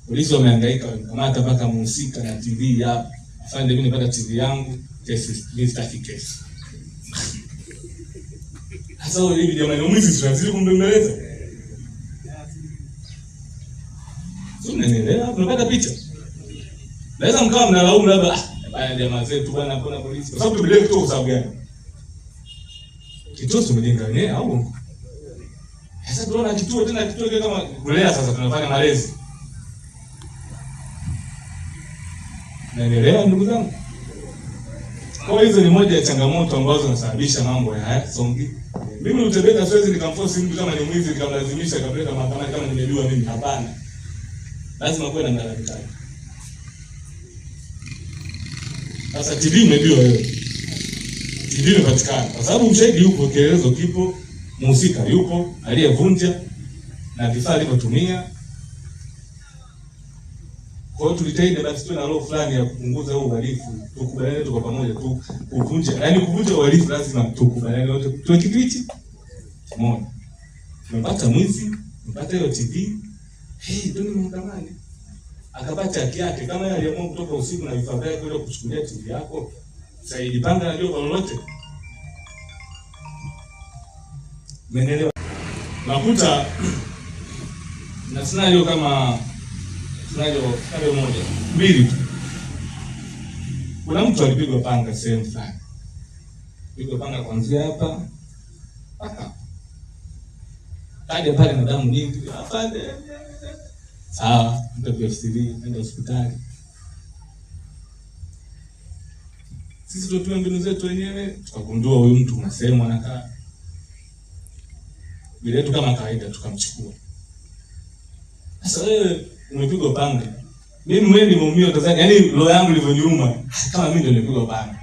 Polisi wamehangaika, wamekamata mpaka mhusika na TV hapa. Afande, mimi nipata TV yangu, kesi sitaki kesi. Sasa wewe hivi jamani, mwizi tunazidi kumbembeleza. Sio, unanielewa? Tunapata picha. Naweza mkawa mnalaumu labda baya jamaa zetu bwana, mbona polisi? Kwa sababu tumejenga kituo kwa sababu gani? Kituo tumejenga wenyewe au? Sasa tunaona kituo tena, kituo kama kulea, sasa tunafanya malezi. Naelewa ndugu zangu. Kwa hizo ni moja ya changamoto ambazo zinasababisha mambo haya songi. Mimi utebeka siwezi nikamforce mtu kama ni mwizi nikamlazimisha kapeleka mahakamani kama nimejua mimi, hapana. Lazima kuwe na mlalamikaji. Sasa TV imejua wewe. TV imepatikana. Kwa sababu ushahidi yupo, kielezo kipo, mhusika yupo, aliyevunja na vifaa alivyotumia. Kwa hiyo tulitahidi basi tuwe na roho fulani ya kupunguza huo uhalifu. Tukubaliane tuko pamoja tu kuvunja. Yaani kuvunja uhalifu lazima tukubaliane wote. Tuwe kitu hichi moja. Tumepata mwizi, tumepata hiyo TV. Ndio mahakamani. Akapata haki yake. Kama yeye aliamua kutoka usiku na vifaa vyake kwenda kuchukulia TV yako, Saidi Panga ndio kwa lolote. Umeelewa? Nakuta na scenario kama scenario moja, mbili tu. Kuna mtu alipigwa panga sehemu fulani. Alipigwa panga kuanzia hapa mpaka kaja pale na damu nyingi. Afande. Sawa, mtu PFCD nenda hospitali. Sisi tutoe mbinu zetu wenyewe, tukagundua huyu mtu una sehemu anakaa. Bila yetu kama kawaida tukamchukua. Sasa wewe umepigwa panga. Mimi mwenyewe nimeumia tazani, yaani roho yangu ilivyoniuma kama mimi ndio nilipigwa panga.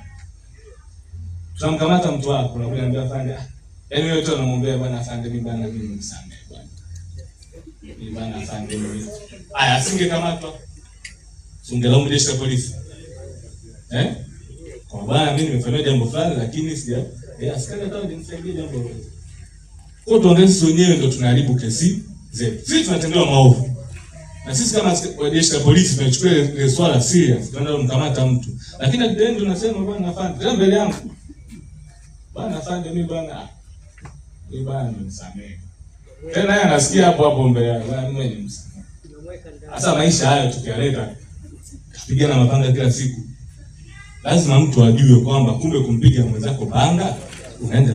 Tunamkamata mtu wako na kuniambia afande. Yaani wewe tu unamwambia bwana afande, mimi bwana mimi nimsamehe bwana. Mimi bwana afande mimi. Aya, asingekamatwa. Ungelaumu jeshi la polisi. Kwa bwana mimi nimefanya jambo fulani lakini sija askari hata nisaidie jambo lolote. Kwa tuongeze wenyewe ndio tunaharibu kesi zetu. Sisi tunatendewa maovu. Na sisi kama jeshi la polisi tunachukua ile swala serious, tunaenda kumkamata mtu. Lakini ndio tunasema bwana afande, tena mbele yangu. Bwana afande mimi bwana nimsamehe. Tena yeye anasikia hapo mbele yangu, bwana mimi nimsamehe. Sasa maisha haya tukiyaleta kupigana mapanga kila siku, lazima mtu ajue kwamba kumbe kumpiga mwenzako panga unaenda